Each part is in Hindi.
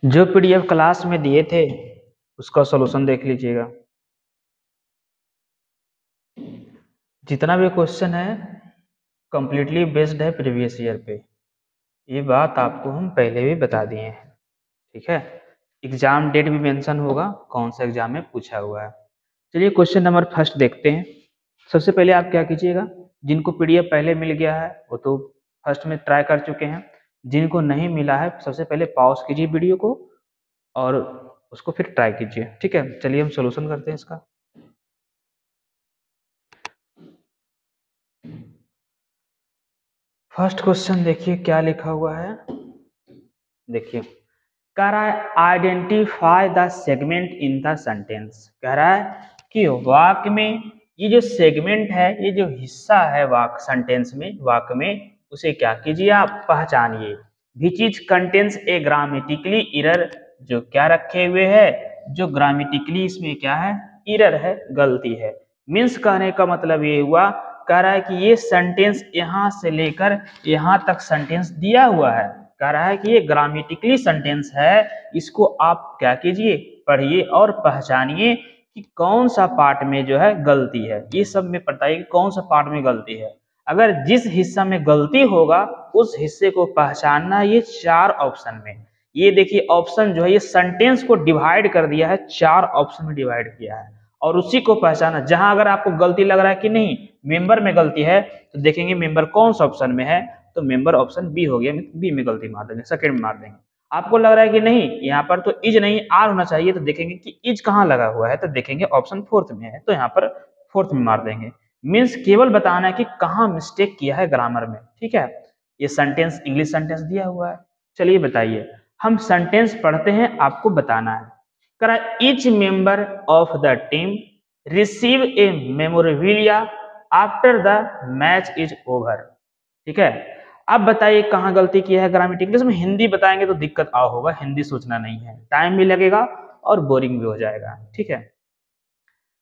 जो पीडीएफ क्लास में दिए थे उसका सॉल्यूशन देख लीजिएगा। जितना भी क्वेश्चन है कंप्लीटली बेस्ड है प्रीवियस ईयर पे। ये बात आपको हम पहले भी बता दिए हैं, ठीक है। एग्जाम डेट भी मेंशन होगा कौन सा एग्जाम में पूछा हुआ है। चलिए क्वेश्चन नंबर फर्स्ट देखते हैं। सबसे पहले आप क्या कीजिएगा, जिनको पीडीएफ पहले मिल गया है वो तो फर्स्ट में ट्राई कर चुके हैं। जिनको नहीं मिला है सबसे पहले पॉज कीजिए वीडियो को और उसको फिर ट्राई कीजिए, ठीक है। चलिए हम सॉल्यूशन करते हैं इसका। फर्स्ट क्वेश्चन देखिए क्या लिखा हुआ है। देखिए कह रहा है identify the segment in the sentence. कह रहा है कि वाक्य में ये जो सेगमेंट है, ये जो हिस्सा है वाक्य सेंटेंस में, वाक्य में, उसे क्या कीजिए आप पहचानिए। Which is contains a grammatically error, जो क्या रखे हुए है, जो ग्रामेटिकली इसमें क्या है, एरर है, गलती है। मीन्स कहने का मतलब ये हुआ, कह रहा है कि ये सेंटेंस यहाँ से लेकर यहाँ तक सेंटेंस दिया हुआ है, कह रहा है कि ये ग्रामेटिकली सेंटेंस है, इसको आप क्या कीजिए पढ़िए और पहचानिए कि कौन सा पार्ट में जो है गलती है। ये सब में बताइए कि कौन सा पार्ट में गलती है। अगर जिस हिस्सा में गलती होगा उस हिस्से को पहचानना, ये 4 ऑप्शन में। ये देखिए ऑप्शन जो है ये सेंटेंस को डिवाइड कर दिया है, 4 ऑप्शन में डिवाइड किया है और उसी को पहचाना। जहां अगर आपको गलती लग रहा है कि नहीं मेंबर में गलती है तो देखेंगे मेंबर कौन सा ऑप्शन में है, तो मेंबर ऑप्शन बी हो गया, बी में गलती मार देंगे, सेकंड में मार देंगे। आपको लग रहा है कि नहीं यहाँ पर तो इज नहीं आर होना चाहिए, तो देखेंगे कि इज कहाँ लगा हुआ है, तो देखेंगे ऑप्शन फोर्थ में है, तो यहाँ पर फोर्थ में मार देंगे। मीन्स केवल बताना है कि कहाँ मिस्टेक किया है ग्रामर में, ठीक है। ये सेंटेंस इंग्लिश सेंटेंस दिया हुआ है। चलिए बताइए, हम सेंटेंस पढ़ते हैं, आपको बताना है। करा each member of the team receive a memorabilia after the match is over, ठीक है। अब बताइए कहाँ गलती किया है ग्रामेटिकली। इसमें हिंदी बताएंगे तो दिक्कत आ होगा, हिंदी सोचना नहीं है, टाइम भी लगेगा और बोरिंग भी हो जाएगा, ठीक है।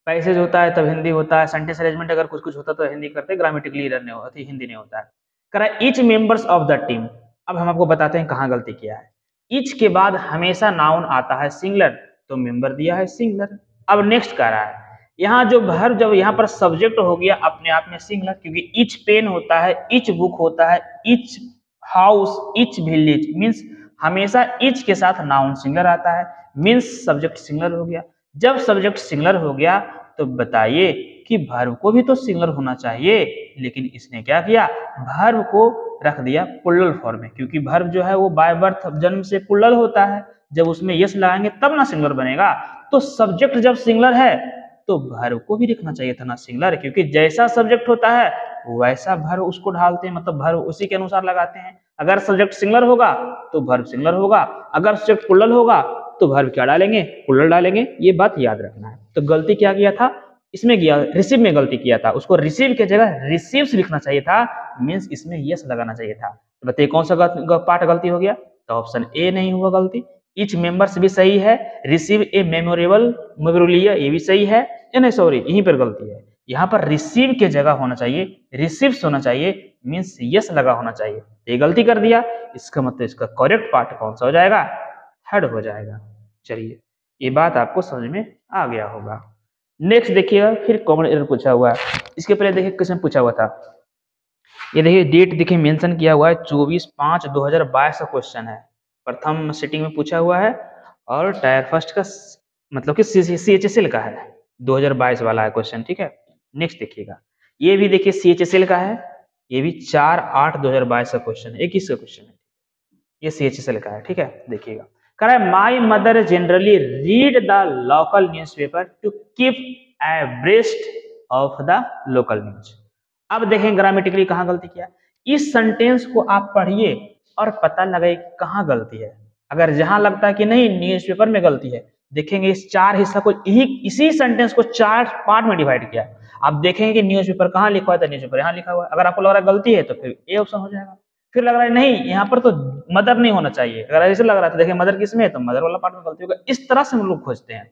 पैसेज होता है तब हिंदी होता है, सेंटेंस अरेंजमेंट अगर कुछ कुछ होता है तो हिंदी करते, ग्रामेटिकली एरर नहीं होती, हिंदी नहीं होता है। करा each members of the team. अब हम आपको बताते हैं कहाँ गलती किया है। ईच के बाद हमेशा नाउन आता है सिंगुलर, तो मेंबर दिया है सिंगुलर। अब नेक्स्ट कह रहा है यहाँ जो वर्ब, जब यहाँ पर सब्जेक्ट हो गया अपने आप में सिंगुलर, क्योंकि ईच पेन होता है, ईच बुक होता है, each house, each village, means हमेशा ईच के साथ नाउन सिंगुलर आता है, मीन्स सब्जेक्ट सिंगुलर हो गया। जब सब्जेक्ट सिंगुलर हो गया तो बताइए कि वर्ब को भी तो सिंगुलर होना चाहिए, लेकिन इसने क्या किया, वर्ब को रख दिया प्लुरल फॉर्म में, क्योंकि वर्ब जो है वो बाय बर्थ जन्म से प्लुरल होता है, जब उसमें यस लगाएंगे तब ना सिंगुलर बनेगा। तो सब्जेक्ट जब सिंगुलर है तो वर्ब को भी लिखना चाहिए था ना सिंगुलर, क्योंकि जैसा सब्जेक्ट होता है वैसा वर्ब उसको ढालते हैं, मतलब वर्ब उसी के अनुसार लगाते हैं। अगर सब्जेक्ट सिंगुलर होगा तो वर्ब सिंगुलर होगा, अगर सब्जेक्ट प्लुरल होगा तो वर्ब क्या डालेंगे, प्लुरल डालेंगे। ये बात याद रखना है। तो गलती क्या किया था, इसमें किया रिसीव में गलती किया था, उसको रिसीव की जगह रिसीव्स लिखना चाहिए था, मीन्स इसमें यस लगाना चाहिए था। तो बताइए कौन सा पार्ट गलती हो गया, तो ऑप्शन ए नहीं हुआ गलती। ईच मेंबर्स भी सही है, रिसीव ए मेमोरेबल मेमोरेबिलिया ये भी सही है, नहीं सॉरी यहीं पर गलती है, यहाँ पर रिसीव के जगह होना चाहिए रिसीव्स होना चाहिए, मीन्स यस लगा होना चाहिए। ये गलती कर दिया, इसका मतलब इसका करेक्ट पार्ट कौन सा हो जाएगा, थर्ड हो जाएगा। चलिए ये बात आपको समझ में आ गया होगा। नेक्स्ट देखिएगा, फिर कॉमन एरर पूछा हुआ है। इसके पहले देखिए क्वेश्चन पूछा हुआ था, ये देखिए डेट देखिए मेंशन किया हुआ है 24/5/2022 का क्वेश्चन है, प्रथम सिटिंग में पूछा हुआ है और टायर फर्स्ट का मतलब कि CHSL का है, 2022 वाला है क्वेश्चन, ठीक है। नेक्स्ट देखिएगा, ये भी देखिए CHSL का है, ये भी 4/8/2022 का क्वेश्चन है, 21 का क्वेश्चन है, ये CHSL का है, ठीक है। देखिएगा कह रहा है my mother generally read the local newspaper to keep abreast of the local news. अब देखें ग्रामेटिकली कहाँ गलती किया, इस सेंटेंस को आप पढ़िए और पता लगाइए कहाँ गलती है। अगर जहां लगता है कि नहीं न्यूज़पेपर में गलती है, देखेंगे इस 4 हिस्सा को इसी सेंटेंस को 4 पार्ट में डिवाइड किया। आप देखेंगे कि न्यूज़पेपर कहाँ लिखा हुआ है, तो न्यूज़पेपर यहाँ लिखा हुआ है। अगर आपको लग रहा है गलती है तो फिर ए ऑप्शन हो जाएगा। फिर लग रहा है नहीं यहाँ पर तो मदर नहीं होना चाहिए, अगर ऐसे लग रहा है तो देखिए मदर किसमें है, तो मदर वाला पार्ट में गलती होगा। इस तरह से हम लोग खोजते हैं।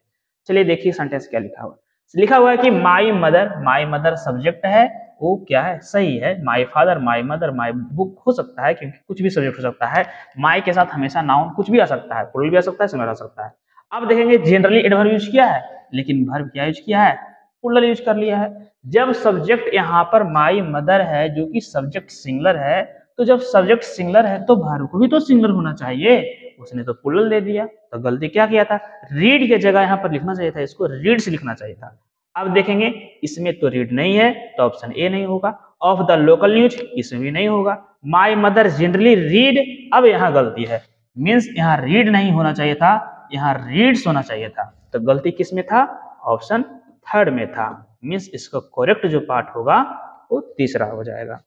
चलिए देखिए सेंटेंस क्या लिखा हुआ है, लिखा हुआ है कि माई मदर सब्जेक्ट है, वो क्या है, सही है। My father, my mother, my book हो सकता है क्योंकि कुछ भी सब्जेक्ट हो सकता है। माई के साथ हमेशा नाउन कुछ भी आ सकता है, प्लूरल भी आ सकता है, सिंगुलर आ सकता है। अब देखेंगे जनरली एडवर्ब यूज किया है, लेकिन वर्ब क्या यूज किया है, प्लूरल यूज कर लिया है। जब सब्जेक्ट यहाँ पर माई मदर है जो कि सब्जेक्ट सिंगुलर है, तो जब सब्जेक्ट सिंगुलर है तो वर्ब को भी तो सिंगुलर होना चाहिए, उसने तो प्लूरल दे दिया। तो गलती क्या किया था, रीड की जगह यहाँ पर लिखना चाहिए था, इसको रीड्स लिखना चाहिए था। अब देखेंगे इसमें तो रीड नहीं है तो ऑप्शन ए नहीं होगा। ऑफ द लोकल न्यूज इसमें भी नहीं होगा। माई मदर जनरली रीड, अब यहाँ गलती है, मीन्स यहाँ रीड नहीं होना चाहिए था, यहाँ रीड्स होना चाहिए था। तो गलती किस में था, ऑप्शन थर्ड में था। मीन्स इसका करेक्ट जो पार्ट होगा वो तीसरा हो जाएगा।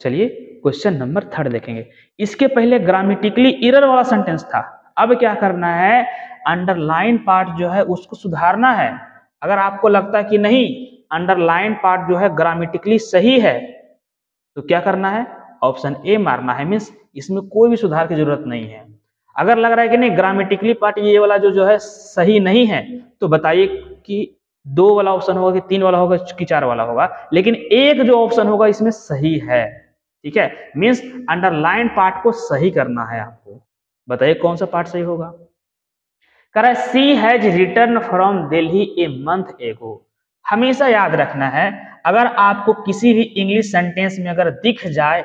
चलिए क्वेश्चन नंबर थर्ड देखेंगे। इसके पहले ग्रामेटिकली एरर वाला सेंटेंस था, अब क्या करना है, अंडरलाइन पार्ट जो है उसको सुधारना है। अगर आपको लगता है कि नहीं अंडरलाइन पार्ट जो है ग्रामेटिकली सही है तो क्या करना है, ऑप्शन ए मारना है। मीन्स इसमें कोई भी सुधार की जरूरत नहीं है। अगर लग रहा है कि नहीं ग्रामेटिकली पार्ट ये वाला जो है सही नहीं है, तो बताइए कि 2 वाला ऑप्शन होगा कि 3 वाला होगा कि 4 वाला होगा, लेकिन एक जो ऑप्शन होगा इसमें सही है। ठीक है, मीन्स अंडरलाइन पार्ट को सही करना है आपको। बताइए कौन सा पार्ट सही होगा। कह रहा है she has return from Delhi a month ago. हमेशा याद रखना है, अगर आपको किसी भी इंग्लिश सेंटेंस में अगर दिख जाए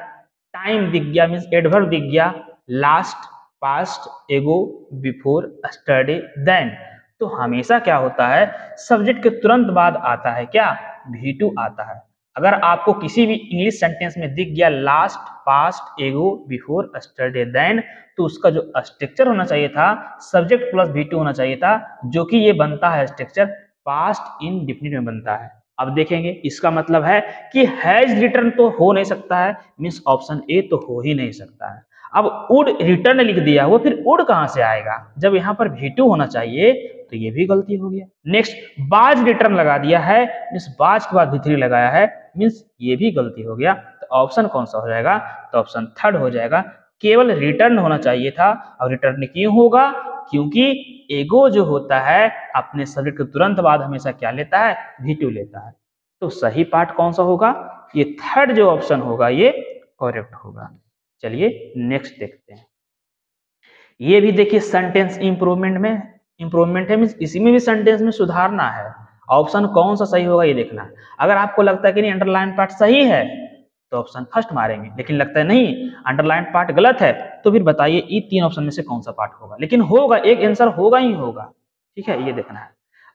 टाइम दिख गया, मीन्स एडवर्ब दिख गया, लास्ट, पास्ट, एगो, बिफोर, स्टडी, देन, तो हमेशा क्या होता है सब्जेक्ट के तुरंत बाद आता है क्या, V2 आता है। अगर आपको किसी भी इंग्लिश सेंटेंस में दिख गया लास्ट, पास्ट, एगो, बिफोर, स्टडी, देन, तो उसका जो स्ट्रक्चर होना चाहिए था सब्जेक्ट प्लस V2 होना चाहिए था, जो कि ये बनता है स्ट्रक्चर पास्ट इंडेफिनिट में बनता है। अब देखेंगे इसका मतलब है कि हैज रिटर्न तो हो नहीं सकता है, मीन्स ऑप्शन ए तो हो ही नहीं सकता है। अब वुड रिटर्न लिख दिया, वो फिर वुड कहां से आएगा, जब यहां पर V2 होना चाहिए, तो ये भी गलती हो गया। नेक्स्ट बाज रिटर्न लगा दिया है, मीन्स बाज के बाद V3 लगाया है, मीन्स ये भी गलती हो गया। तो ऑप्शन कौन सा हो जाएगा, तो ऑप्शन थर्ड हो जाएगा। केवल रिटर्न होना चाहिए था, और रिटर्न क्यों होगा, क्योंकि एगो जो होता है अपने सब्जेक्ट के तुरंत बाद हमेशा क्या लेता है, V2 लेता है। तो सही पार्ट कौन सा होगा, ये थर्ड जो ऑप्शन होगा ये करेक्ट होगा। चलिए नेक्स्ट देखते हैं। ये भी देखिए सेंटेंस इंप्रूवमेंट है, मीन्स इसी में भी सेंटेंस में सुधारना है। ऑप्शन कौन सा सही होगा ये देखना है। अगर आपको लगता है कि नहीं अंडरलाइन पार्ट सही है तो ऑप्शन फर्स्ट मारेंगे, लेकिन लगता है नहीं अंडरलाइन पार्ट गलत है तो फिर बताइए ये 3 ऑप्शन में से कौन सा पार्ट होगा, लेकिन होगा एक आंसर होगा ही होगा। ठीक है, ये देखना है।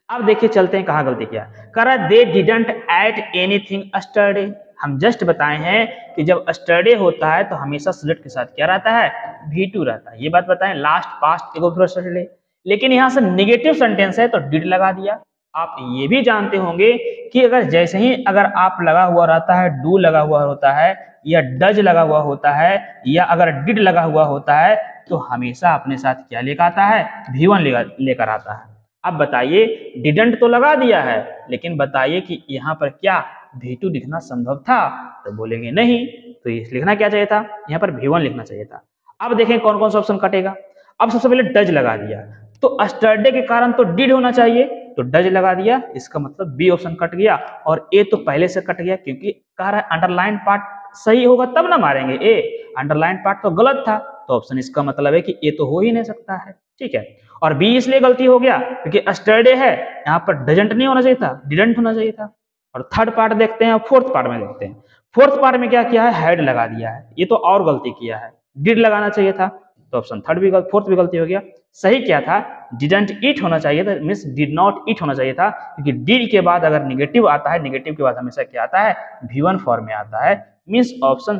अब देखिए चलते हैं कहाँ गलती किया। कह रहा है they didn't eight anything study. हम जस्ट बताए हैं कि जब स्टडी होता है तो हमेशा सब्जेक्ट के साथ क्या रहता है, V2 रहता है। ये बात बताएं लास्ट, पास्ट, एगो, फिर स्टडी। लेकिन यहाँ से नेगेटिव सेंटेंस है तो डिड लगा दिया। आप ये भी जानते होंगे कि अगर जैसे ही अगर आप लगा हुआ रहता है, डू लगा हुआ होता है, या डज लगा हुआ होता है, या अगर डिड लगा हुआ होता है, तो हमेशा अपने साथ क्या लेकर आता है, V1 लेकर आता है। अब बताइए डिडंट तो लगा दिया है, लेकिन बताइए कि यहाँ पर क्या V2 लिखना संभव था, तो बोलेंगे नहीं। तो ये लिखना क्या चाहिए था, यहाँ पर V1 लिखना चाहिए था। अब देखें कौन कौन सा ऑप्शन कटेगा। अब सबसे पहले डज लगा दिया, तो स्टरडे के कारण तो डिड होना चाहिए, तो डज लगा दिया, इसका मतलब बी ऑप्शन कट गया, और ए तो पहले से कट गया क्योंकि कह रहा है अंडरलाइन पार्ट सही होगा तब ना मारेंगे ए, अंडरलाइन पार्ट तो गलत था, तो ऑप्शन इसका मतलब है कि ए तो हो ही नहीं सकता है। ठीक है, और बी इसलिए गलती हो गया क्योंकि स्टरडे है, यहाँ पर डजंट नहीं होना चाहिए था, डिडंट होना चाहिए था। और थर्ड पार्ट देखते हैं, फोर्थ पार्ट में देखते हैं। फोर्थ पार्ट में क्या किया है, हेड लगा दिया है, ये तो और गलती किया है, डिड लगाना चाहिए था, तो ऑप्शन थर्ड भी फोर्थ भी गलती हो गया। सही क्या था, डिडंट ईट होना चाहिए था, मीन्स डिड नॉट ईट होना चाहिए था, क्योंकि डिड के बाद अगर निगेटिव आता है, निगेटिव के बाद हमेशा क्या आता है, V1 फॉर्म में आता है, मीन्स ऑप्शन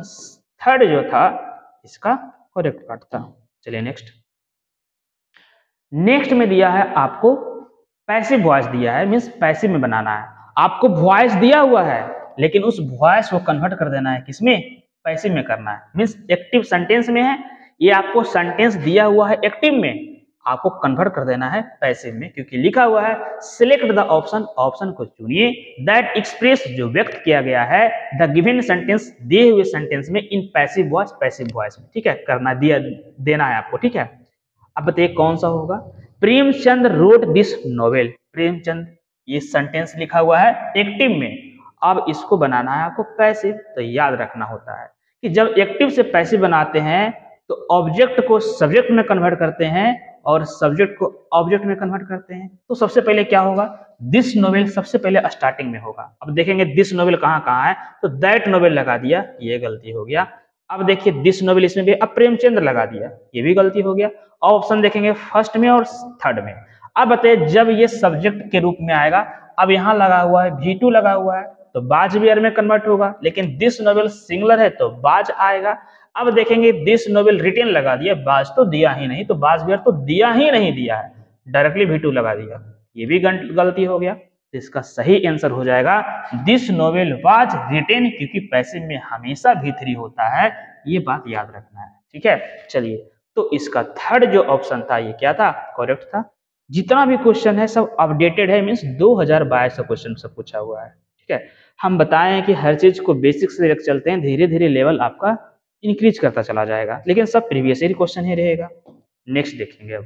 थर्ड जो था इसका करेक्ट पार्ट था। चलिए नेक्स्ट में दिया है आपको पैसिव वॉइस दिया है, मीन्स पैसिव में बनाना है। आपको वॉइस दिया हुआ है, लेकिन उस वॉइस को कन्वर्ट कर देना है किसमें, पैसिव में करना है। मीन्स एक्टिव सेंटेंस में है, ये आपको सेंटेंस दिया हुआ है एक्टिव में, आपको कन्वर्ट कर देना है पैसिव में, क्योंकि लिखा हुआ है सिलेक्ट द ऑप्शन, ऑप्शन को चुनिए दैट एक्सप्रेस जो व्यक्त किया गया है द गिवन सेंटेंस, दिए हुए सेंटेंस में in passive voice, passive voice में। ठीक है, करना दिया देना है आपको। ठीक है, अब बताइए कौन सा होगा। Premchand wrote this novel, Premchand ये सेंटेंस लिखा हुआ है एक्टिव में, अब इसको बनाना है आपको पैसिव, तो याद रखना होता है कि जब एक्टिव से पैसिव बनाते हैं तो ऑब्जेक्ट को सब्जेक्ट में कन्वर्ट करते हैं और सब्जेक्ट को ऑब्जेक्ट में कन्वर्ट करते हैं। तो सबसे पहले क्या होगा, दिस नोवेल सबसे पहले स्टार्टिंग में होगा। अब देखेंगे दिस नोवेल कहाँ कहाँ है, तो दैट नोवेल लगा दिया, ये गलती हो गया। अब देखिए दिस नोवेल, इसमें भी अब प्रेमचंद्र लगा दिया, ये भी गलती हो गया। ऑप्शन देखेंगे फर्स्ट में और थर्ड में। अब बताइए जब ये सब्जेक्ट के रूप में आएगा, अब यहाँ लगा हुआ है V2 लगा हुआ है तो बाज वेयर में कन्वर्ट होगा, लेकिन दिस नोवेल सिंगुलर है तो बाज आएगा। अब देखेंगे दिस नोवेल रिटेन लगा दिया, बाज तो दिया ही नहीं, तो बाज वेयर तो दिया ही नहीं दिया है, डायरेक्टली V2 लगा दिया, ये भी गलती हो गया। तो इसका सही आंसर हो जाएगा दिस नोवेल वाज रिटेन, क्योंकि पैसिव में हमेशा V3 होता है, ये बात याद रखना है। ठीक है, चलिए तो इसका थर्ड जो ऑप्शन था ये क्या था, करेक्ट था। जितना भी क्वेश्चन है सब अपडेटेड है, मीन्स 2022 का क्वेश्चन सब पूछा हुआ है। ठीक है, हम बताएं कि हर चीज को बेसिक से लेकर चलते हैं, धीरे धीरे लेवल आपका इंक्रीज करता चला जाएगा, लेकिन सब प्रीवियस ईयर क्वेश्चन ही रहेगा। नेक्स्ट देखेंगे अब,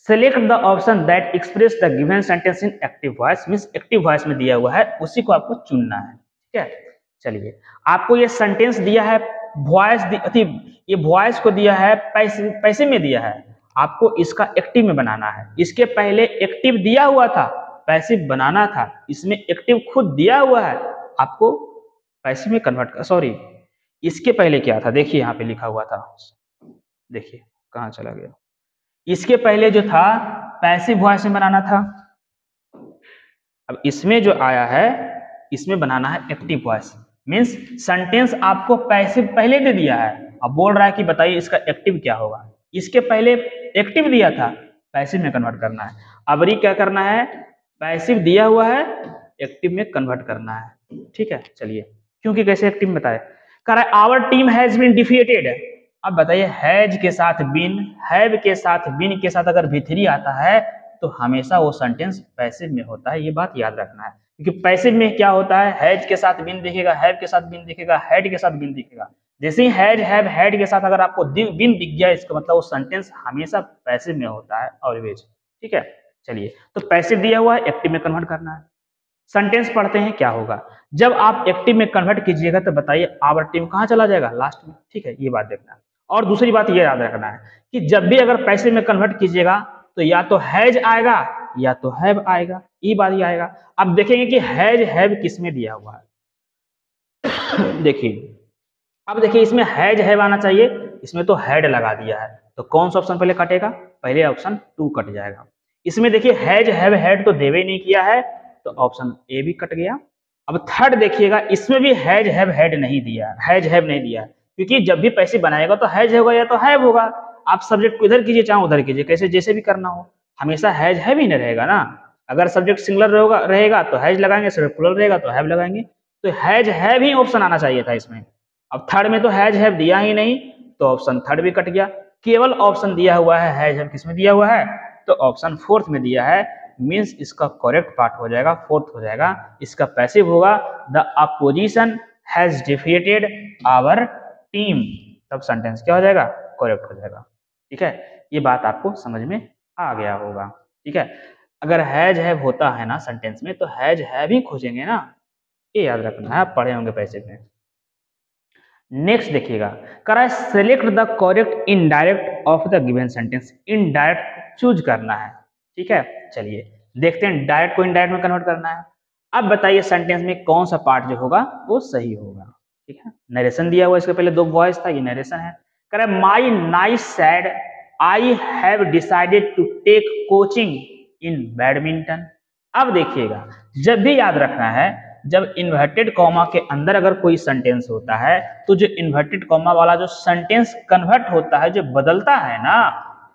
select the option that express the given sentence in active voice, means active voice में दिया हुआ है उसी को आपको चुनना है। ठीक है, चलिए आपको ये सेंटेंस दिया है वॉइस, ये वॉइस को दिया है पैसे में दिया है, आपको इसका एक्टिव में बनाना है। इसके पहले एक्टिव दिया हुआ था, पैसिव बनाना था, इसमें एक्टिव खुद दिया हुआ है, आपको पैसिव में कन्वर्ट कर, सॉरी इसके पहले क्या था, देखिए यहाँ पे लिखा हुआ था, देखिए कहाँ चला गया, इसके पहले जो था पैसिव वॉइस में बनाना था, अब इसमें जो आया है इसमें बनाना है एक्टिव वॉइस, मींस सेंटेंस आपको पैसिव पहले दे दिया है, अब बोल रहा है कि बताइए इसका एक्टिव क्या होगा। इसके पहले एक्टिव दिया था, पैसिव में कन्वर्ट करना है, अब री क्या करना है, पैसिव दिया हुआ है एक्टिव में कन्वर्ट करना है। ठीक है, चलिए क्योंकि कैसे एक्टिव में बताए, कह रहा है our team has been defeated. अब बताइए हैज के साथ बीन, हैव के साथ बीन के साथ अगर V3 आता है तो हमेशा वो सेंटेंस पैसिव में होता है, ये बात याद रखना है, क्योंकि पैसिव में क्या होता है, हैज के साथ बीन दिखेगा, हैव के साथ बीन दिखेगा, हैड के साथ बीन दिखेगा। जैसे ही हैज हैव हैड के साथ अगर आपको बीन दिख गया, इसका मतलब वो सेंटेंस हमेशा पैसिव में होता है ऑलवेज। ठीक है, चलिए तो पैसिव दिया हुआ है, एक्टिव में कन्वर्ट करना है। सेंटेंस पढ़ते हैं क्या होगा, जब आप एक्टिव में कन्वर्ट कीजिएगा तो बताइए आवर टीम कहाँ चला जाएगा, लास्ट में। ठीक है, ये बात देखना है। और दूसरी बात ये याद रखना है कि जब भी अगर पैसिव में कन्वर्ट कीजिएगा तो या तो हैज आएगा या तो हैव आएगा, ये बात ही आएगा। अब देखेंगे कि हैज हैव किस में दिया हुआ है देखिए, अब देखिए इसमें हैज हैव आना चाहिए, इसमें तो हैड लगा दिया है, तो कौन सा ऑप्शन पहले कटेगा, पहले ऑप्शन 2 कट जाएगा। इसमें देखिए हैज हैव हैड तो देवे नहीं किया है, तो ऑप्शन ए भी कट गया। अब थर्ड देखिएगा, इसमें भी हैज हैव हैड नहीं दिया, हैज हैव नहीं दिया, क्योंकि जब भी पैसिव बनाएगा तो हैज होगा या तो हैव होगा, आप सब्जेक्ट को इधर कीजिए चाहे उधर कीजिए, कैसे जैसे भी करना हो, हमेशा हैज हैव ही नहीं रहेगा ना। अगर सब्जेक्ट सिंगुलर रहेगा तो हैज लगाएंगे, सब्जेक्ट प्लुरल रहेगा तो हैव लगाएंगे, तो हैज हैव ही ऑप्शन आना चाहिए था इसमें। अब थर्ड में तो हैज हैव दिया ही नहीं, तो ऑप्शन थर्ड भी कट गया, केवल ऑप्शन दिया हुआ है हैज हैव, किसमें दिया हुआ है, तो ऑप्शन फोर्थ में दिया है, मींस इसका करेक्ट पार्ट हो जाएगा फोर्थ हो जाएगा, इसका पैसिव होगा the opposition has defeated our team, तब सेंटेंस क्या हो जाएगा, करेक्ट हो जाएगा। ठीक है, ये बात आपको समझ में आ गया होगा। ठीक है, अगर हैज हैव होता है ना सेंटेंस में तो हैज हैव ही खोजेंगे ना, ये याद रखना है, आप पढ़े होंगे पैसिव में। नेक्स्ट देखिएगा, कह रहा है select the correct indirect of the given sentence, indirect choose करना है। ठीक है, चलिए देखते हैं डायरेक्ट को इनडायरेक्ट में कन्वर्ट करना है। अब बताइए सेंटेंस में कौन सा पार्ट जो होगा वो सही होगा। ठीक है, नरेशन दिया हुआ, इसके पहले 2 वॉइस था, ये नरेशन है। कह रहा है my niece said I have decided to take coaching in badminton. अब देखिएगा, जब भी याद रखना है, जब इन्वर्टेड कॉमा के अंदर अगर कोई सेंटेंस होता है तो जो इन्वर्टेड कॉमा वाला जो सेंटेंस कन्वर्ट होता है, जो बदलता है ना,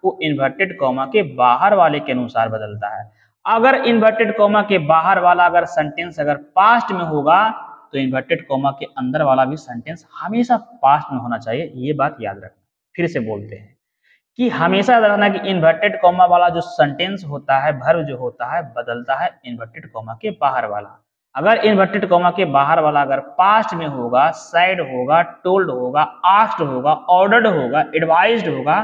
वो इन्वर्टेड कॉमा के बाहर वाले के अनुसार बदलता है। अगर इन्वर्टेड कॉमा के बाहर वाला अगर सेंटेंस अगर पास्ट में होगा तो इन्वर्टेड कॉमा के अंदर वाला भी सेंटेंस हमेशा पास्ट में होना चाहिए, ये बात याद रखना। फिर से बोलते हैं कि हमेशा याद रखना कि इन्वर्टेड कॉमा वाला जो सेंटेंस होता है, वर्ब जो होता है, बदलता है इन्वर्टेड कॉमा के बाहर वाला। अगर इन्वर्टेड कॉमा के बाहर वाला अगर पास्ट में होगा, सैड होगा, टोल्ड होगा, आस्क्ड होगा, ऑर्डर्ड होगा, एडवाइज्ड होगा,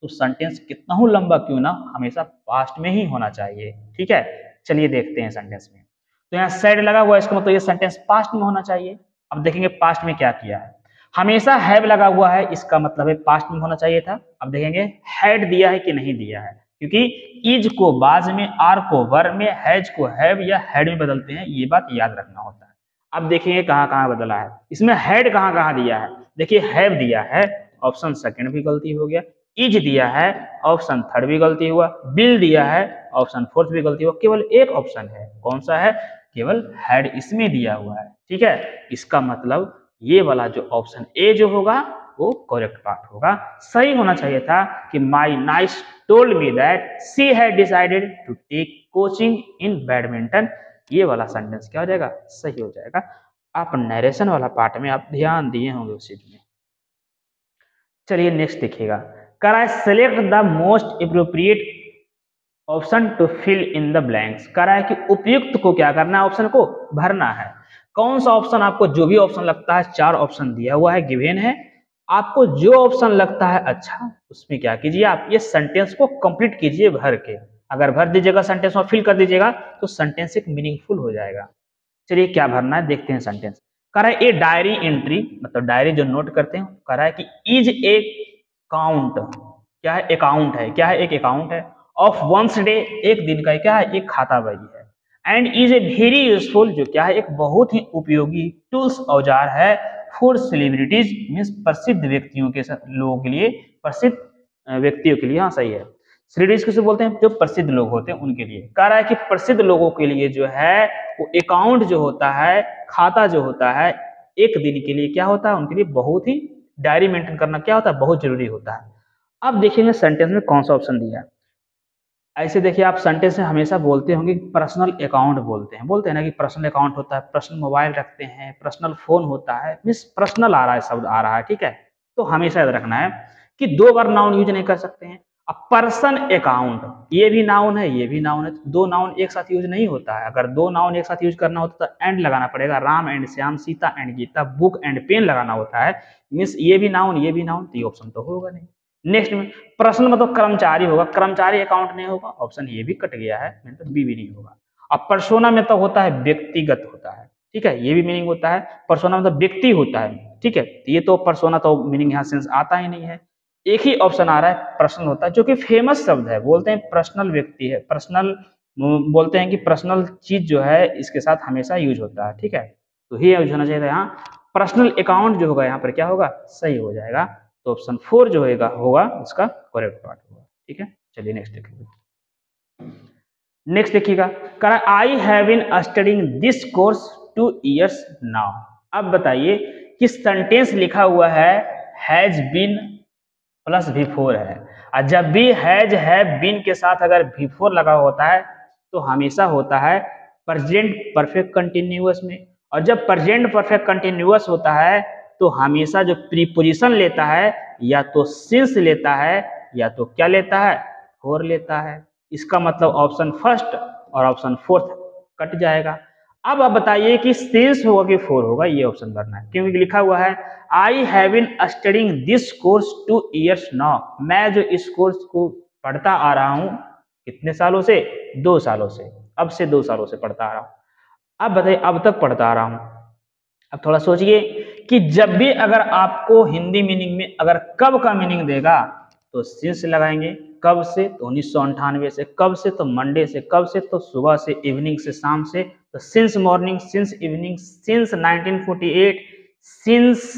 तो सेंटेंस कितना ही लंबा क्यों ना हमेशा पास्ट में ही होना चाहिए। ठीक है, चलिए देखते हैं सेंटेंस में। तो यहाँ सेड लगा हुआ है, इसका मतलब ये सेंटेंस पास्ट में होना चाहिए। अब देखेंगे पास्ट में क्या किया है। हमेशा हैव लगा हुआ है, इसका मतलब है पास्ट में होना चाहिए था। अब देखेंगे हैड दिया है कि नहीं दिया है, क्योंकि इज को बाज में, आर को वर में, हैज को हैव या हैड में बदलते हैं, ये बात याद रखना होता है। अब देखेंगे कहाँ कहाँ बदला है, इसमें हैड कहाँ कहाँ दिया है। देखिए हैव दिया है, ऑप्शन सेकंड भी गलती हो गया। इज दिया है, ऑप्शन थर्ड भी गलती हुआ। बिल दिया है, ऑप्शन फोर्थ भी गलती हुआ। केवल एक ऑप्शन है, कौन सा है, केवल हैड इसमें दिया हुआ है। ठीक है, इसका मतलब ये वाला जो ऑप्शन ए जो होगा वो करेक्ट पार्ट होगा। सही होना चाहिए था कि my niece told me that she had decided to take coaching in badminton. ये वाला सेंटेंस क्या हो जाएगा, सही हो जाएगा। आप नरेशन वाला पार्ट में आप ध्यान दिए होंगे उस चीज में। चलिए नेक्स्ट देखिएगा, कर I select the most appropriate option to fill in the blanks. कह रहा है कि उपयुक्त को क्या करना है, ऑप्शन को भरना है। कौन सा ऑप्शन, आपको जो भी ऑप्शन लगता है, चार ऑप्शन दिया हुआ है, गिवन है, आपको जो ऑप्शन लगता है अच्छा उसमें क्या कीजिए, आप ये सेंटेंस को कंप्लीट कीजिए भर के। अगर भर दीजिएगा सेंटेंस में, फिल कर दीजिएगा, तो सेंटेंस एक मीनिंगफुल हो जाएगा। चलिए क्या भरना है देखते हैं सेंटेंस। कह रहा है ए डायरी एंट्री, मतलब डायरी जो नोट करते हैं। कह रहा है कि इज ए काउंट, क्या है, अकाउंट है, क्या है, एक अकाउंट है। ऑफ वंस डे, एक दिन का क्या है, एक खाता बही है। And is a very useful, जो क्या है, एक बहुत ही उपयोगी टूल्स, औजार है। फॉर सेलिब्रिटीज मीन्स प्रसिद्ध व्यक्तियों के, लोगों के लिए, प्रसिद्ध व्यक्तियों के लिए, हाँ सही है। सेलिब्रिटीज किसे बोलते हैं, जो प्रसिद्ध लोग होते हैं उनके लिए। कह रहा है कि प्रसिद्ध लोगों के लिए जो है वो अकाउंट जो होता है, खाता जो होता है, एक दिन के लिए क्या होता है, उनके लिए बहुत ही, डायरी मेंटेन करना क्या होता है, बहुत जरूरी होता है। अब देखेंगे सेंटेंस में कौन सा ऑप्शन दिया है। ऐसे देखिए आप सेंटेंस में हमेशा बोलते होंगे पर्सनल अकाउंट, बोलते हैं ना कि पर्सनल अकाउंट होता है, पर्सनल मोबाइल रखते हैं, पर्सनल फोन होता है, मीन्स पर्सनल आ रहा है, शब्द आ रहा है। ठीक है, तो हमेशा याद रखना है कि दो बार नाउन यूज नहीं कर सकते हैं। अब पर्सन अकाउंट, ये भी नाउन है, ये भी नाउन है, दो नाउन एक साथ यूज नहीं होता है। अगर दो नाउन एक साथ यूज करना होता तो एंड लगाना पड़ेगा, Ram and Shyam, Sita and Gita, book and pen लगाना होता है। मीन्स ये भी नाउन, ये भी नाउन, तो ये ऑप्शन तो होगा नहीं। नेक्स्ट में पर्सनल मतलब कर्मचारी होगा, कर्मचारी अकाउंट नहीं होगा, ऑप्शन ये भी कट गया है, मतलब बी भी नहीं होगा। अब पर्सोना में तो होता है व्यक्तिगत होता है, ठीक है, ये भी मीनिंग होता है। पर्सोना मतलब व्यक्ति होता है, ठीक है, ये तो पर्सोना तो मीनिंग यहाँ सेंस आता ही नहीं है। एक ही ऑप्शन आ रहा है पर्सनल होता है, जो कि फेमस शब्द है, बोलते हैं पर्सनल व्यक्ति है, पर्सनल बोलते हैं कि पर्सनल चीज जो है इसके साथ हमेशा यूज होता है। ठीक है, तो ये यूज होना चाहिए था यहाँ। पर्सनल अकाउंट जो होगा यहाँ पर क्या होगा, सही हो जाएगा। तो ऑप्शन 4 जो होगा इसका करेक्ट पार्ट होगा। ठीक है, चलिए नेक्स्ट देखिए। नेक्स्ट देखिएगा, कह रहा I have been studying this course 2 years now. अब बताइए कि सेंटेंस लिखा हुआ है हैज बीन प्लस बिफोर है, और जब भी हैज हैव बीन के साथ अगर बिफोर लगा होता है तो हमेशा होता है प्रेजेंट परफेक्ट कंटिन्यूअस में। और जब प्रेजेंट परफेक्ट कंटिन्यूअस होता है तो हमेशा जो प्रीपोजिशन लेता है या तो सिंस लेता है या तो क्या लेता है, फोर लेता है। इसका मतलब ऑप्शन फर्स्ट और ऑप्शन फोर्थ कट जाएगा। अब आप बताइए कि सिंस होगा कि फोर होगा, ये ऑप्शन भरना है, क्योंकि लिखा हुआ है I have been studying this course 2 years now. मैं जो इस कोर्स को पढ़ता आ रहा हूँ कितने सालों से, 2 सालों से, अब से 2 सालों से पढ़ता आ रहा हूँ। अब बताइए अब तक पढ़ता आ रहा हूँ। अब थोड़ा सोचिए कि जब भी अगर आपको हिंदी मीनिंग में अगर कब का मीनिंग देगा तो सिंस लगाएंगे। कब से, तो 1998 से। कब से, तो मंडे से। कब से, तो सुबह से, इवनिंग से, शाम से। तो since morning, since evening, since 1948, since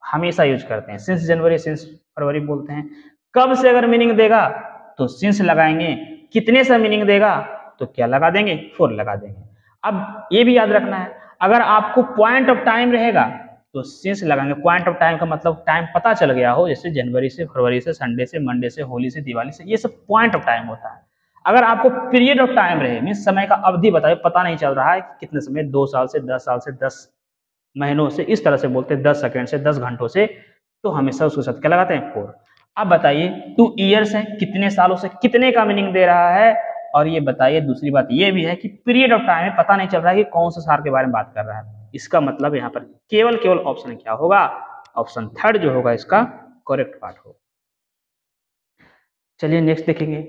हमेशा यूज करते हैं। सिंस जनवरी, सिंस फरवरी बोलते हैं। कब से अगर मीनिंग देगा तो सिंस लगाएंगे। कितने से मीनिंग देगा तो क्या लगा देंगे, 4 लगा देंगे। अब ये भी याद रखना है, अगर आपको पॉइंट ऑफ टाइम रहेगा तो सिंस लगाएंगे। पॉइंट ऑफ टाइम का मतलब टाइम पता चल गया हो, जैसे जनवरी से, फरवरी से, संडे से, मंडे से, होली से, दिवाली से, ये सब पॉइंट ऑफ टाइम होता है। अगर आपको पीरियड ऑफ टाइम रहे, मीन्स समय का अवधि बताए, पता नहीं चल रहा है कि कितने समय, 2 साल से, 10 साल से, 10 महीनों से, इस तरह से बोलते हैं, 10 सेकंड से, 10 घंटों से, तो हमेशा उसके साथ क्या लगाते हैं, 4। अब बताइए 2 years है, कितने सालों से, कितने का मीनिंग दे रहा है। और ये बताइए दूसरी बात ये भी है कि पीरियड ऑफ टाइम है, पता नहीं चल रहा है कि कौन सा साल के बारे में बात कर रहा है। इसका मतलब यहाँ पर केवल ऑप्शन क्या होगा, ऑप्शन 3 जो होगा इसका करेक्ट पार्ट होगा। चलिए नेक्स्ट देखेंगे,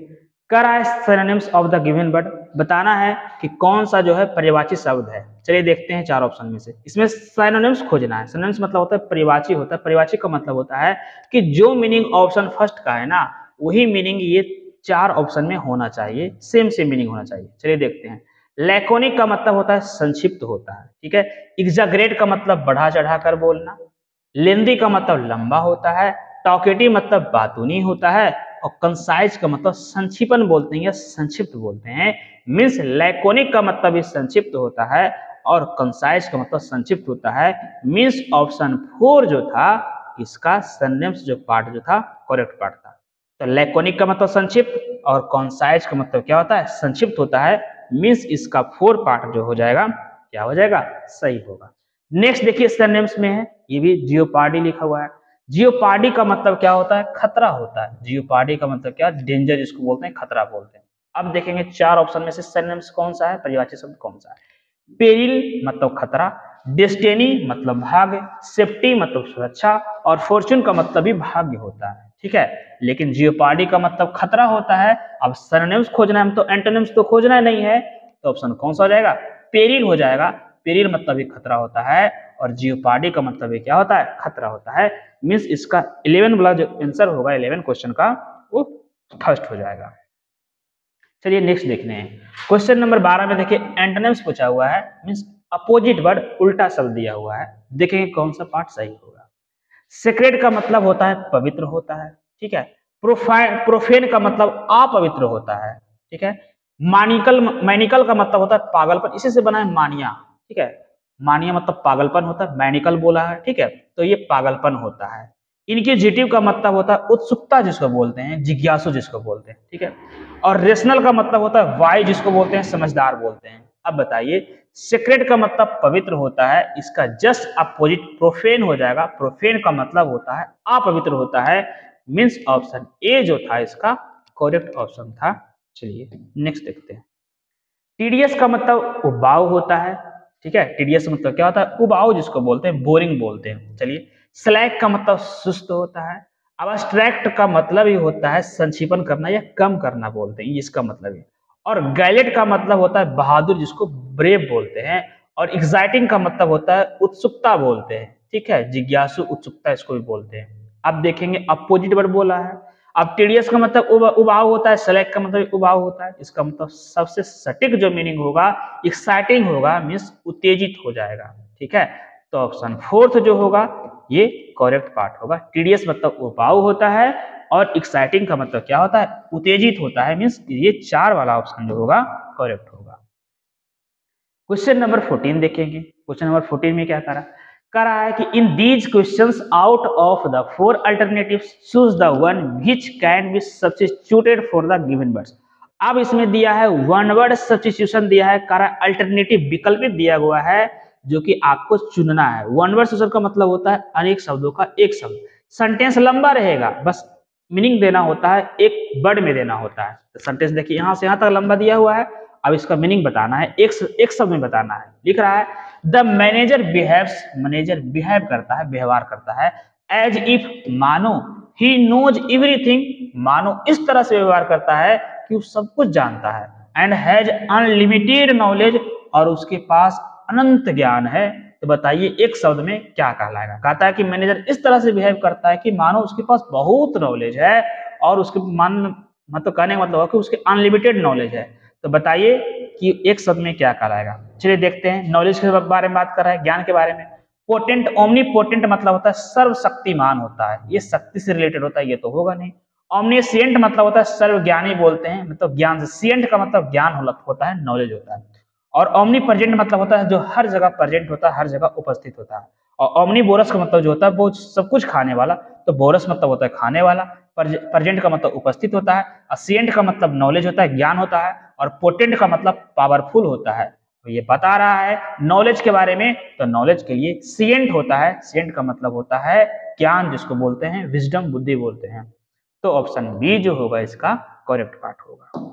कर आए synonyms of the given word. बताना है कि कौन सा जो है पर्यायवाची शब्द है। चलिए देखते हैं 4 ऑप्शन में से। इसमें सिनोनिम्स खोजना है। सिनोनिम्स मतलब होता है पर्यायवाची होता है। पर्यायवाची का मतलब होता है कि जो मीनिंग ऑप्शन फर्स्ट का है ना, वही मीनिंग ये 4 ऑप्शन में होना चाहिए, सेम मीनिंग होना चाहिए। चलिए देखते हैं। लैकोनिक का मतलब होता है संक्षिप्त होता है, ठीक है। एग्जैगरेट का मतलब बढ़ा चढ़ा कर बोलना। लेंदी का मतलब लंबा होता है। टॉकेटिव मतलब बातूनी होता है। और कंसाइज का मतलब संक्षिप्त बोलते हैं या संक्षिप्त बोलते हैं। मीन्स लैकोनिक का मतलब भी संक्षिप्त होता है और कंसाइज का मतलब संक्षिप्त होता है। मीन्स ऑप्शन 4 जो था इसका सिनोनिम्स जो पार्ट जो था करेक्ट पार्ट था। तो लैकोनिक का मतलब संक्षिप्त और कंसाइज का मतलब क्या होता है, संक्षिप्त होता है। मीन्स इसका 4 पार्ट जो हो जाएगा क्या हो जाएगा, सही होगा। नेक्स्ट देखिए सिनोनिम्स में है, ये भी जियोपार्डी लिखा हुआ है। जियोपार्डी का मतलब क्या होता है, खतरा होता है। जियोपार्डी का मतलब क्या, डेंजर जिसको बोलते हैं, खतरा बोलते हैं। अब देखेंगे 4 ऑप्शन में से सिनोनिम्स कौन सा है, पर्यायवाची शब्द कौन सा है। पेरिल मतलब खतरा, डेस्टिनी मतलब भाग्य, सेफ्टी मतलब सुरक्षा और फॉर्चून का मतलब भी भाग्य होता है, ठीक है। लेकिन जियोपार्डी का मतलब खतरा होता है। अब सिनोनिम्स खोजना है, हम तो एंटोनिम्स तो खोजना नहीं है, तो ऑप्शन कौन सा हो जाएगा, पेरिल हो जाएगा। पेरिल मतलब भी खतरा होता है और जियोपार्डी का मतलब भी क्या होता है, खतरा होता है। मीन्स इसका 11 वाला जो आंसर होगा 11 क्वेश्चन का वो फर्स्ट हो जाएगा। चलिए नेक्स्ट देखते हैं। क्वेश्चन नंबर 12 में देखिए एंटोनिम्स पूछा हुआ है। मीन्स अपोजिट वर्ड, उल्टा शब्द दिया हुआ है। देखेंगे कौन सा पार्ट सही होगा। सेक्रेड का मतलब होता है पवित्र होता है, ठीक है। प्रोफेन का मतलब अपवित्र होता है, ठीक है। मैनिकल का मतलब होता है पागलपन, इसी से बना है मानिया, ठीक है। मानिया मतलब पागलपन होता है, मैनिकल बोला है, ठीक है। तो ये पागलपन होता है। इनक्विजिटिव का मतलब होता है उत्सुकता जिसको बोलते हैं, जिज्ञासु जिसको बोलते हैं, ठीक है। और रेशनल का मतलब होता है वाइज जिसको बोलते हैं, समझदार बोलते हैं। अब बताइए, सेक्रेड का मतलब पवित्र होता है, इसका जस्ट अपोजिट प्रोफेन हो जाएगा। प्रोफेन का मतलब होता है अपवित्र होता है। मीन्स ऑप्शन ए जो था इसका करेक्ट ऑप्शन था। चलिए नेक्स्ट देखते हैं। टीडीएस का मतलब उबाऊ होता है, ठीक है। टीडीएस मतलब क्या होता है, उबाऊ जिसको बोलते हैं, बोरिंग बोलते हैं। चलिए, स्लैक का मतलब सुस्त होता है। अब अब्स्ट्रैक्ट का मतलब ही होता है संक्षिप्त करना या कम करना बोलते हैं, इसका मतलब है। और गैलेट का मतलब होता है बहादुर जिसको ब्रेव बोलते हैं। और एक्साइटिंग का मतलब होता है उत्सुकता बोलते हैं, ठीक है। जिज्ञासु उत्सुकता इसको भी बोलते हैं। अब देखेंगे अपोजिट वर्ड बोला है। अब टीडीएस का मतलब उबाऊ होता है, सेलेक्ट का मतलब उबाऊ होता है। इसका मतलब सबसे सटीक जो मीनिंग होगा एक्साइटिंग होगा, मीन्स उत्तेजित हो जाएगा, ठीक है। तो ऑप्शन 4 जो होगा ये करेक्ट पार्ट होगा। टीडीएस मतलब उबाऊ होता है और एक्साइटिंग का मतलब क्या होता है, उत्तेजित होता है। मीन्स ये 4 वाला ऑप्शन जो होगा करेक्ट होगा। क्वेश्चन नंबर 14 देखेंगे। क्वेश्चन नंबर 14 में क्या कह रहा है कि in these questions out of the 4 alternatives choose the one which can be substituted for the given words. अब इसमें दिया है वन वर्ड सब्स्टिट्यूशन दिया है, कह रहा है अल्टरनेटिव विकल्प दिया हुआ है जो कि आपको चुनना है। वन वर्ड सब्स्टिट्यूशन का मतलब होता है अनेक शब्दों का एक शब्द। सेंटेंस लंबा रहेगा, बस मीनिंग देना होता है, एक वर्ड में देना होता है। तो सेंटेंस देखिए यहां से यहां तक लंबा दिया हुआ है। अब इसका मीनिंग बताना है, एक शब्द में बताना है। लिख रहा है the manager behaves, manager behave करता है, व्यवहार करता है, एज इफ मानो ही नोज एवरीथिंग, मानो इस तरह से व्यवहार करता है कि वो सब कुछ जानता है। एंड हैज अनलिमिटेड नॉलेज, और उसके पास अनंत ज्ञान है। तो बताइए एक शब्द में क्या कहलाएगा। कहता है कि मैनेजर इस तरह से बिहेव करता है कि मानो उसके पास बहुत नॉलेज है और उसके मतलब कहने का मतलब है कि उसके अनलिमिटेड नॉलेज है। तो बताइए कि एक शब्द में क्या कहलाएगा। चलिए देखते हैं। नॉलेज के बारे में बात कर रहा है, ज्ञान के बारे में। पोटेंट, ओमनी पोटेंट मतलब होता है सर्वशक्तिमान होता है, ये शक्ति से रिलेटेड होता है, ये तो होगा नहीं। ओमनीसिएंट मतलब होता है सर्वज्ञानी बोलते हैं, मतलब ज्ञान से। सिएंट का मतलब ज्ञान होता है, नॉलेज होता है। और ओमनी प्रेजेंट मतलब होता है जो हर जगह प्रेजेंट होता है, हर जगह उपस्थित होता है। और ओमनी बोरस का मतलब जो होता है वो सब कुछ खाने वाला। तो बोरस मतलब होता है खाने वाला। प्रेजेंट का मतलब उपस्थित होता है। असिएंट का मतलब नॉलेज होता है, ज्ञान होता है। और पोटेंट का मतलब पावरफुल होता है। तो ये बता रहा है नॉलेज के बारे में। तो नॉलेज के लिए सिएंट होता है। सिएंट का मतलब होता है ज्ञान जिसको बोलते हैं, विजडम, बुद्धि बोलते हैं। तो ऑप्शन बी जो होगा इसका करेक्ट पार्ट होगा।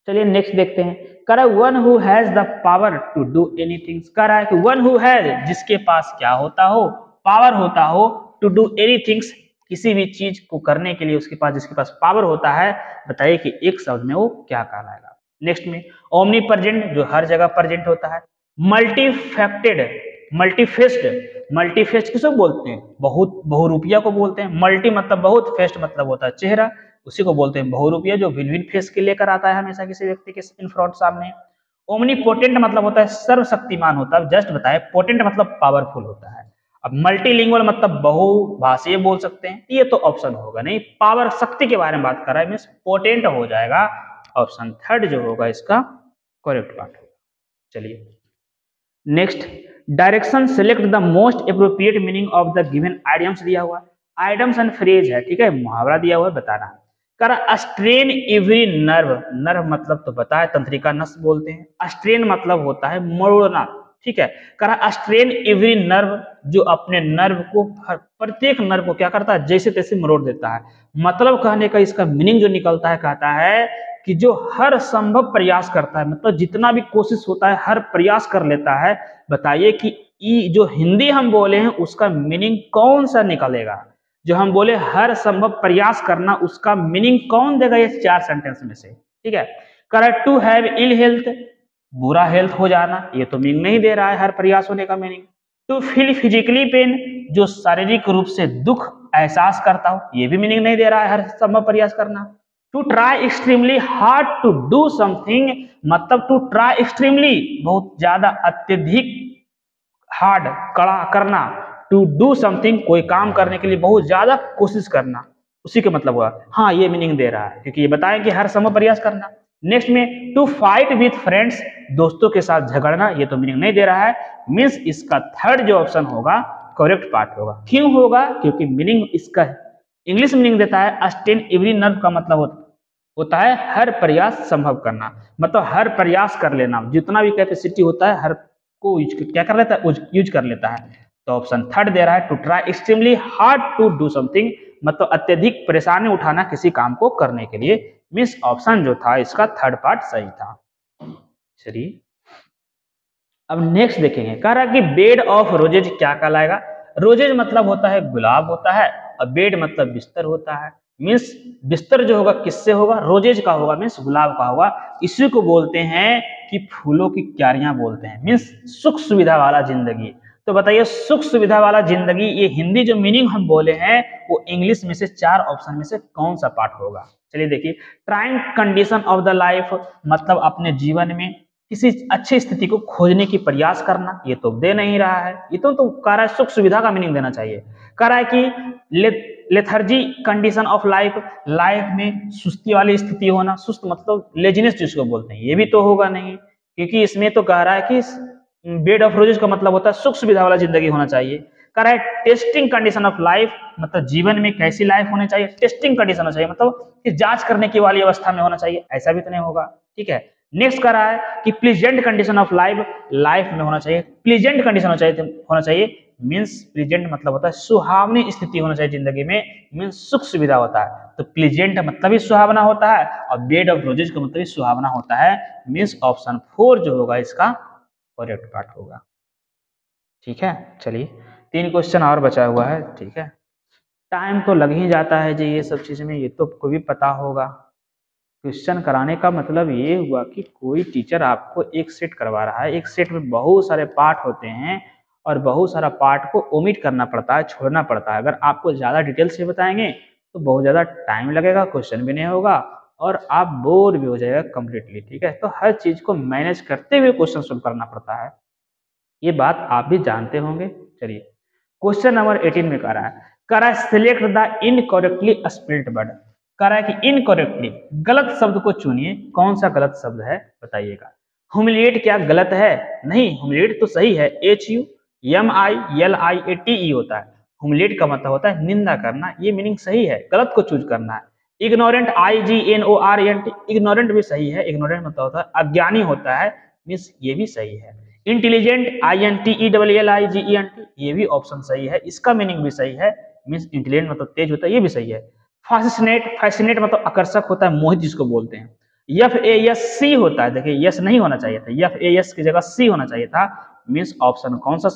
चलिए नेक्स्ट देखते हैं। कह रहा है one who has the power to do anything. कह रहा है कि वन हु हैज, जिसके पास क्या होता हो, पावर होता हो, टू डू एनीथिंग, किसी भी चीज को करने के लिए उसके पास, जिसके पास पावर होता है। बताइए कि एक शब्द में वो क्या कहलाएगा। नेक्स्ट में ओमनी प्रेजेंट, जो हर जगह प्रेजेंट होता है। मल्टीफैक्टेड, मल्टीफेस्ट किसको बोलते हैं? बहुरूपिया को बोलते हैं। मल्टी मतलब बहुत, फेस्ट मतलब होता है चेहरा, उसी को बोलते हैं बहुरूपिया, जो भिन्न भिन्न फेस के लेकर आता है हमेशा किसी व्यक्ति के इन फ्रंट सामने। ओमनीपोटेंट मतलब होता है सर्वशक्तिमान होता है, जस्ट बताए। पोटेंट मतलब पावरफुल होता है। अब मल्टीलिंगुअल मतलब बहुभाषीय बोल सकते हैं, ये तो ऑप्शन होगा नहीं, पावर शक्ति के बारे में बात कर रहा है, मीन्स पोटेंट हो जाएगा। ऑप्शन थर्ड जो होगा इसका करेक्ट पार्ट होगा। चलिए next, direction select the most appropriate meaning of the given idioms दिया हुआ, आइडियम्स एंड फ्रेज है, ठीक है, मुहावरा दिया हुआ है, बताना। कर स्ट्रेन एवरी नर्व, नर्व मतलब तो बताए तंत्रिका नस बोलते हैं, स्ट्रेन मतलब होता है मोड़ना, ठीक है। कर स्ट्रेन एवरी नर्व, जो अपने नर्व को, प्रत्येक नर्व को क्या करता है, जैसे तैसे मरोड़ देता है। मतलब कहने का इसका मीनिंग जो निकलता है, कहता है कि जो हर संभव प्रयास करता है, मतलब जितना भी कोशिश होता है हर प्रयास कर लेता है। बताइए कि जो हिंदी हम बोले हैं उसका मीनिंग कौन सा निकलेगा? जो हम बोले हर संभव प्रयास करना, उसका मीनिंग कौन देगा ये चार सेंटेंस में से? ठीक है, correct. To have ill health, बुरा हेल्थ हो जाना, ये तो मीनिंग नहीं दे रहा है हर प्रयास होने का meaning. To feel physically pain, जो शारीरिक रूप से दुख एहसास करता हो, ये भी मीनिंग नहीं दे रहा है हर संभव प्रयास करना। To try extremely hard to do something, मतलब टू ट्राई एक्सट्रीमली, बहुत ज्यादा, अत्यधिक, हार्ड, कड़ा करना, टू डू समथिंग, कोई काम करने के लिए बहुत ज्यादा कोशिश करना, उसी का मतलब हुआ। हाँ, ये मीनिंग दे रहा है क्योंकि ये बताएं कि हर संभव प्रयास करना। नेक्स्ट में टू फाइट विथ फ्रेंड्स, दोस्तों के साथ झगड़ना, ये तो मीनिंग नहीं दे रहा है, मीन्स इसका थर्ड जो ऑप्शन होगा करेक्ट पार्ट होगा। क्यों होगा? क्योंकि मीनिंग इसका इंग्लिश मीनिंग देता है स्ट्रेन एवरी नर्व, का मतलब होता है हर प्रयास संभव करना, मतलब हर प्रयास कर लेना, जितना भी कैपेसिटी होता है हर को क्या कर लेता है, यूज कर लेता है। तो ऑप्शन थर्ड दे रहा है to try extremely hard to do something, मतलब अत्यधिक परेशानी उठाना किसी काम को करने के लिए। मीन्स ऑप्शन जो था इसका थर्ड पार्ट सही था। चलिए अब नेक्स्ट देखेंगे, कह रहा है कि बेड ऑफ रोजेज क्या कहलाएगा? रोजेज मतलब होता है गुलाब होता है, और बेड मतलब बिस्तर होता है। मीन्स बिस्तर जो होगा किससे होगा? रोजेज का होगा, मीन्स गुलाब का होगा। इसी को बोलते हैं कि फूलों की क्यारियां बोलते हैं, मीन्स सुख सुविधा वाला जिंदगी। तो बताइए सुख सुविधा वाला जिंदगी, ये हिंदी जो मीनिंग हम बोले हैं वो इंग्लिश में से चार ऑप्शन में से कौन सा पार्ट होगा? चलिए देखिए, trying condition of the life, मतलब अपने जीवन में किसी अच्छी स्थिति को खोजने की प्रयास करना, ये तो दे नहीं रहा है। ये तो कह रहा है सुख सुविधा का मीनिंग देना चाहिए। कह रहा है कि lethargy condition of life, life में सुस्ती वाली स्थिति होना, सुस्त मतलब लेजीनेस जिसको बोलते हैं, ये भी तो होगा नहीं, क्योंकि इसमें तो कह रहा है कि बेड ऑफ रोजेस का मतलब होता है सुख सुविधा वाला जिंदगी होना चाहिए। कह रहा है टेस्टिंग कंडीशन ऑफ लाइफ, मतलब जीवन में कैसी लाइफ होनी चाहिए, टेस्टिंग कंडीशन होना चाहिए, मतलब कि जांच करने की वाली अवस्था में होना चाहिए, ऐसा भी तो नहीं होगा। ठीक है, नेक्स्ट कह रहा है कि pleasant condition of life, life में होना चाहिए, प्लीजेंट कंडीशन होना चाहिए, मीन्स प्लीजेंट मतलब होता है सुहावनी स्थिति होना चाहिए जिंदगी में, मीन्स सुख सुविधा होता है। तो प्लीजेंट मतलब ही सुहावना होता है, और बेड ऑफ रोजेज का मतलब ही सुहावना होता है, मीन्स ऑप्शन 4 जो होगा इसका करेक्ट पार्ट होगा। ठीक है, चलिए 3 क्वेश्चन और बचा हुआ है। ठीक है, टाइम तो लग ही जाता है जी ये सब चीज में, ये तो कोई भी पता होगा। क्वेश्चन कराने का मतलब ये हुआ कि कोई टीचर आपको एक सेट करवा रहा है, एक सेट में बहुत सारे पार्ट होते हैं और बहुत सारा पार्ट को ओमिट करना पड़ता है, छोड़ना पड़ता है। अगर आपको ज़्यादा डिटेल से बताएंगे तो बहुत ज़्यादा टाइम लगेगा, क्वेश्चन भी नहीं होगा और आप बोर भी हो जाएगा कम्प्लीटली। ठीक है, तो हर चीज़ को मैनेज करते हुए क्वेश्चन सोल्व करना पड़ता है, ये बात आप भी जानते होंगे। चलिए क्वेश्चन नंबर 18 में कह रहा है select the incorrectly spelled word. कह रहा है कि इनकरेक्टली, गलत शब्द को चुनिए, कौन सा गलत शब्द है बताइएगा। ह्यूमिलिएट क्या गलत है? नहीं, ह्यूमिलिएट तो सही है, HUMILIATE होता है। ह्यूमिलिएट का मतलब होता है निंदा करना, ये मीनिंग सही है, गलत को चूज करना है। इग्नोरेंट IGNORENT, इग्नोरेंट भी सही है, इग्नोरेंट मतलब होता है अज्ञानी होता है, मीन्स ये भी सही है। इंटेलिजेंट INTELLIGENT, ये भी ऑप्शन सही है, इसका मीनिंग भी सही है, मीन्स इंटेलिजेंट मतलब तेज होता है, ये भी सही है। फैसिनेट मतलब आकर्षक होता है, मोहित जिसको बोलते हैं। FASC होता है, देखिए यस नहीं होना चाहिए था, FAS की जगह C होना चाहिए था, मीन्स ऑप्शन कौन सा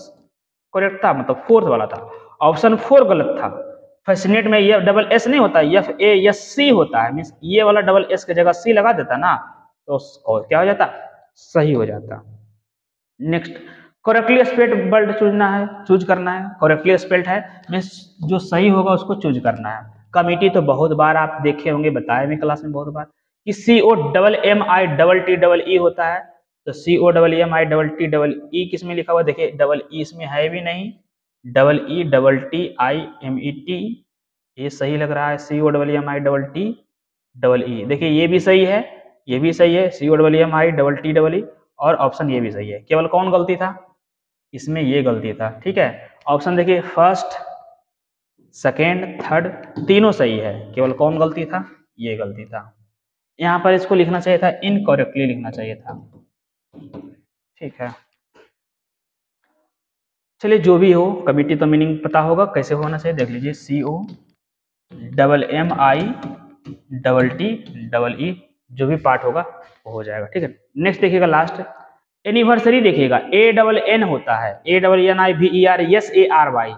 करेक्ट था, मतलब फोर्थ वाला था, ऑप्शन 4 गलत था। फैसिनेट में ये डबल S नहीं होता, FASC होता है, मीन्स ये वाला डबल S की जगह C लगा देता ना, तो क्या हो जाता, सही हो जाता। Next, correctly spelled word choose करना है। करेक्टली स्पेल्ड है मीन्स जो सही होगा उसको चूज करना है। कमिटी तो बहुत बार आप देखे होंगे, बताए हुए क्लास में बहुत बार कि COMMITTE होता है, तो COMMITTE किस में लिखा हुआ, देखिए डबल ई इसमें है भी नहीं, ETTIMET ये सही लग रहा है, COMMITTE, देखिए ये भी सही है, ये भी सही है, COMMITTE, और ऑप्शन ये भी सही है। केवल कौन गलती था इसमें, ये गलती था। ठीक है, ऑप्शन देखिए फर्स्ट, सेकेंड, थर्ड तीनों सही है, केवल कौन गलती था, ये गलती था। यहाँ पर इसको लिखना चाहिए था, इनकरेक्टली लिखना चाहिए था। ठीक है, चलिए जो भी हो, कमिटी तो मीनिंग पता होगा कैसे होना चाहिए, देख लीजिए COMMITTE जो भी पार्ट होगा वो हो जाएगा। ठीक है, नेक्स्ट देखिएगा लास्ट एनिवर्सरी, देखिएगा ANN होता है, ANNIVERSARY।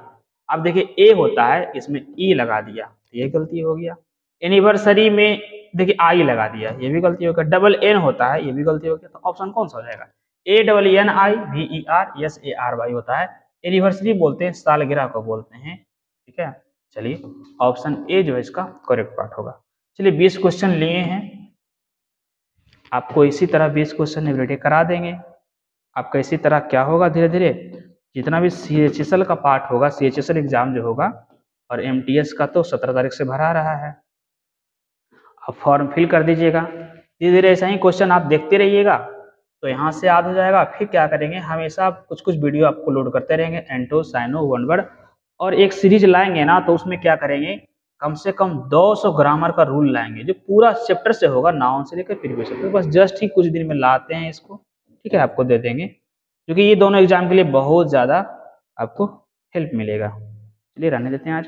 अब देखिए ए होता है, इसमें ई लगा दिया, ये गलती हो गया। एनिवर्सरी में देखिए आई लगा दिया, ये भी गलती हो गया। DN होता है, ये भी गलती हो गया। तो ऑप्शन कौन सा हो जाएगा, ANNIVERSARY होता है। एनिवर्सरी बोलते हैं, सालगिरह को बोलते हैं। ठीक है, चलिए ऑप्शन ए जो है इसका करेक्ट पार्ट होगा। चलिए 20 क्वेश्चन लिए हैं, आपको इसी तरह 20 क्वेश्चन एवरीडे करा देंगे। आपका इसी तरह क्या होगा, धीरे धीरे जितना भी CHSL का पार्ट होगा, CHSL एग्जाम जो होगा, और MTS का तो 17 तारीख से भरा रहा है, आप फॉर्म फिल कर दीजिएगा। धीरे धीरे ऐसा ही क्वेश्चन आप देखते रहिएगा, तो यहाँ से याद हो जाएगा। फिर क्या करेंगे, हमेशा कुछ कुछ वीडियो आपको लोड करते रहेंगे, एंटो, साइनो, वन वर्ड, और एक सीरीज लाएंगे ना, तो उसमें क्या करेंगे, कम से कम 200 ग्रामर का रूल लाएंगे, जो पूरा चैप्टर से होगा, नाउन से लेकर प्रीवियस चैप्टर। बस जस्ट ही कुछ दिन में लाते हैं इसको। ठीक है, आपको दे देंगे, क्योंकि ये दोनों एग्जाम के लिए बहुत ज़्यादा आपको हेल्प मिलेगा। चलिए रहने देते हैं आज।